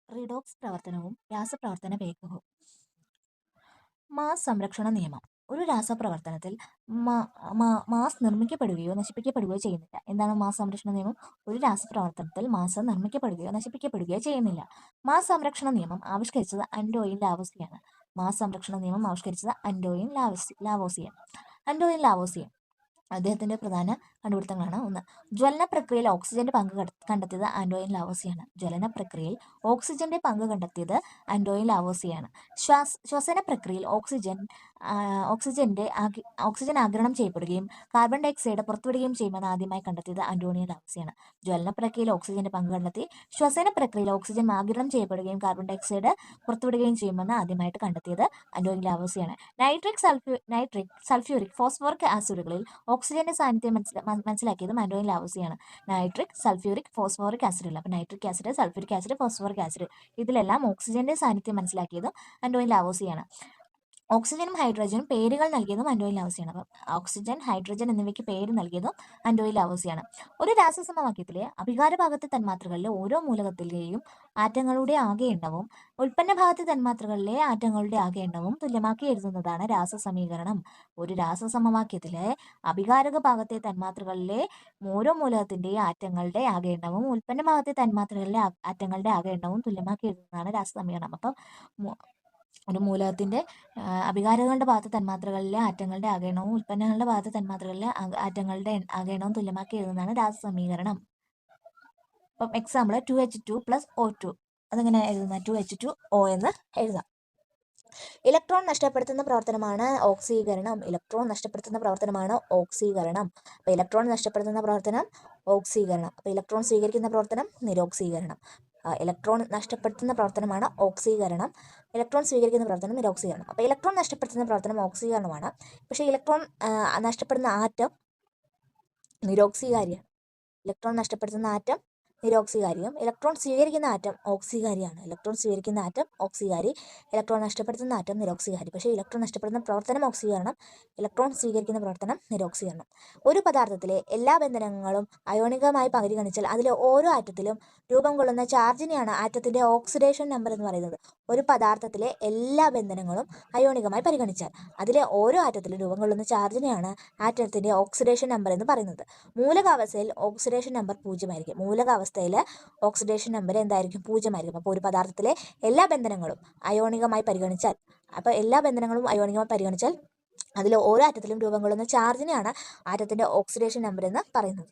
Redox പ്രവർത്തനവും രാസപ്രവർത്തന വേഗവും. Mass സംരക്ഷണ നിയമം. ഒരു രാസപ്രവർത്തനത്തിൽ മാസ് നിർമ്മിക്കപ്പെടുകയോ നശിപ്പിക്കപ്പെടുകയോ ചെയ്യുന്നില്ല. എന്താണ് മാസ് സംരക്ഷണ നിയമം? ഒരു രാസപ്രവർത്തനത്തിൽ മാസ് നിർമ്മിക്കപ്പെടുകയോ നശിപ്പിക്കപ്പെടുകയോ ചെയ്യുന്നില്ല. മാസ് സംരക്ഷണ നിയമം ആവിഷ്കരിച്ചത് അന്റോയിൻ ലാവോസിയാണ്. മാസ് സംരക്ഷണ നിയമം ആവിഷ്കരിച്ചത് അന്റോയിൻ ലാവോസിയാണ്. അന്റോയിൻ ലാവോസിയ അദ്ദേഹത്തിന്റെ പ്രധാന കണ്ടുപിടുത്തങ്ങളാണ്: ഒന്ന്, ജ്വലന പ്രക്രിയയിൽ ഓക്സിജന്റെ പങ്ക് കണ്ടെത്തിയത് ആന്റോയിൻ ലാവോസിയാണ്. ജ്വലന പ്രക്രിയയിൽ ഓക്സിജന്റെ പങ്ക് കണ്ടെത്തിയത് ആന്റോയിൻ ലാവോസിയാണ്. ശ്വസന പ്രക്രിയയിൽ ഓക്സിജൻ ആഗിരണം ചെയ്യപ്പെടുകയും കാർബൺ ഡൈ ഓക്സൈഡ് പുറത്തുവിടുകയും ചെയ്യുമെന്ന് ആദ്യമായി കണ്ടെത്തിയത് ആന്റോണിയോ ലാവോസിയാണ്. ജ്വലന പ്രക്രിയയിൽ ഓക്സിജന്റെ പങ്ക് കണ്ടെത്തി ശ്വസന പ്രക്രിയയിൽ ഓക്സിജൻ ആഗിരണം ചെയ്യപ്പെടുകയും കാർബൺ ഡൈ ഓക്സൈഡ് പുറത്തുവിടുകയും ചെയ്യുമെന്ന് ആദ്യമായിട്ട് കണ്ടെത്തിയത് ആന്റോണിയോ ലാവോസിയാണ്. നൈട്രിക്, സൾഫ്യൂരിക്, ഫോസ്ഫോറിക് ആസിഡുകളിൽ ഓക്സിജന്റെ സാന്നിധ്യം മനസ്സിലാക്കിയതും ആന്റോണിയോ ലാവോസിയാണ്. നൈട്രിക്, സൾഫ്യൂരിക്, ഫോസ്ഫോറിക് ആസിഡുകൾ. അപ്പോൾ nitric acid, sulphuric acid, phosphoric acid, ഇതിലെല്ലാം ഓക്സിജന്റെ സാന്നിധ്യം മനസ്സിലാക്കിയതും ആന്റോണിയോ ലാവോസിയാണ്. ഓക്സിജനും ഹൈഡ്രജനും പേരുകൾ നൽകിയതും ആന്റോയിൻ ലാവോസിയാണ്. അപ്പം ഓക്സിജൻ, ഹൈഡ്രജൻ എന്നിവയ്ക്ക് പേര് നൽകിയതും ആന്റോയിൻ ലാവോസിയാണ്. ഒരു രാസസമവാക്യത്തിലെ അഭികാരഭാഗത്തെ തന്മാത്രകളിലെ ഓരോ മൂലകത്തിലെയും ആറ്റങ്ങളുടെ ആകെ എണ്ണവും ഉൽപ്പന്ന ഭാഗത്തെ തന്മാത്രകളിലെ ആറ്റങ്ങളുടെ ആകെ എണ്ണവും തുല്യമാക്കി എഴുതുന്നതാണ് രാസസമീകരണം. ഒരു രാസസമവാക്യത്തിലെ അഭികാരക ഭാഗത്തെ തന്മാത്രകളിലെ ഓരോ മൂലകത്തിന്റെയും ആറ്റങ്ങളുടെ ആകെ എണ്ണവും ഉൽപ്പന്ന ഭാഗത്തെ തന്മാത്രകളിലെ ആറ്റങ്ങളുടെ ആകെ എണ്ണവും തുല്യമാക്കി എഴുതുന്നതാണ് രാസസമീകരണം. അപ്പം ഒരു മൂലകത്തിന്റെ അഭികാരകങ്ങളുടെ ഭാഗത്തെ തന്മാത്രകളിലെ ആറ്റങ്ങളുടെ ആകെ എണ്ണവും ഉൽപ്പന്നങ്ങളുടെ ഭാഗത്തെ തന്മാത്രകളിലെ ആറ്റങ്ങളുടെ ആകെ എണ്ണവും തുല്യമാക്കി എഴുതുന്നതാണ് രാസസമീകരണം. അപ്പം എക്സാമ്പിൾ 2H2 + O2. അതെങ്ങനെ എഴുതുന്ന? 2H2O എന്ന് എഴുതാം. ഇലക്ട്രോൺ നഷ്ടപ്പെടുത്തുന്ന പ്രവർത്തനമാണ് ഓക്സീകരണം. ഇലക്ട്രോൺ നഷ്ടപ്പെടുത്തുന്ന പ്രവർത്തനമാണ് ഓക്സീകരണം. അപ്പൊ ഇലക്ട്രോൺ നഷ്ടപ്പെടുത്തുന്ന പ്രവർത്തനം ഓക്സീകരണം. അപ്പൊ ഇലക്ട്രോൺ സ്വീകരിക്കുന്ന പ്രവർത്തനം നിരോക്സീകരണം. ഇലക്ട്രോൺ നഷ്ടപ്പെടുത്തുന്ന പ്രവർത്തനമാണ് ഓക്സീകരണം. ഇലക്ട്രോൺ സ്വീകരിക്കുന്ന പ്രവർത്തനം നിരോക്സീകരണം. അപ്പോൾ ഇലക്ട്രോൺ നഷ്ടപ്പെടുത്തുന്ന പ്രവർത്തനം ഓക്സീകരണമാണ്. പക്ഷേ ഇലക്ട്രോൺ നഷ്ടപ്പെടുന്ന ആറ്റം നിരോക്സീകാരിയാണ്. ഇലക്ട്രോൺ നഷ്ടപ്പെടുത്തുന്ന ആറ്റം നിരോക്സീകാരിയും ഇലക്ട്രോൺ സ്വീകരിക്കുന്ന ആറ്റം ഓക്സീകാരിയാണ്. ഇലക്ട്രോൺ സ്വീകരിക്കുന്ന ആറ്റം ഓക്സീകാരി, ഇലക്ട്രോൺ നഷ്ടപ്പെടുത്തുന്ന ആറ്റം നിരോക്സീകാരി. പക്ഷേ ഇലക്ട്രോൺ നഷ്ടപ്പെടുന്ന പ്രവർത്തനം ഓക്സീകരണം, ഇലക്ട്രോൺ സ്വീകരിക്കുന്ന പ്രവർത്തനം നിരോക്സീകരണം. ഒരു പദാർത്ഥത്തിലെ എല്ലാ ബന്ധനങ്ങളും അയോണികമായി പരിഗണിച്ചാൽ അതിലെ ഓരോ ആറ്റത്തിലും രൂപം കൊള്ളുന്ന ചാർജിനെയാണ് ആറ്റത്തിന്റെ ഓക്സിഡേഷൻ നമ്പർ എന്ന് പറയുന്നത്. ഒരു പദാർത്ഥത്തിലെ എല്ലാ ബന്ധനങ്ങളും അയോണികമായി പരിഗണിച്ചാൽ അതിലെ ഓരോ ആറ്റത്തിലും രൂപം കൊള്ളുന്ന ചാർജിനെയാണ് ആറ്റത്തിന്റെ ഓക്സിഡേഷൻ നമ്പർ എന്ന് പറയുന്നത്. മൂലകാവസ്ഥയിൽ ഓക്സിഡേഷൻ നമ്പർ 0 ആയിരിക്കും. മൂലകാവസ്ഥയിൽ ഓക്സിഡേഷൻ നമ്പർ എന്തായിരിക്കും? 0 ആയിരിക്കും. അപ്പോൾ ഒരു പദാർത്ഥത്തിലെ എല്ലാ ബന്ധനങ്ങളും അയോണികമായി പരിഗണിച്ചാൽ അതിലെ ഓരോ ആറ്റത്തിലും രൂപം കൊള്ളുന്ന ചാർജിനെയാണ് ആറ്റത്തിന്റെ ഓക്സിഡേഷൻ നമ്പർ എന്ന് പറയുന്നത്.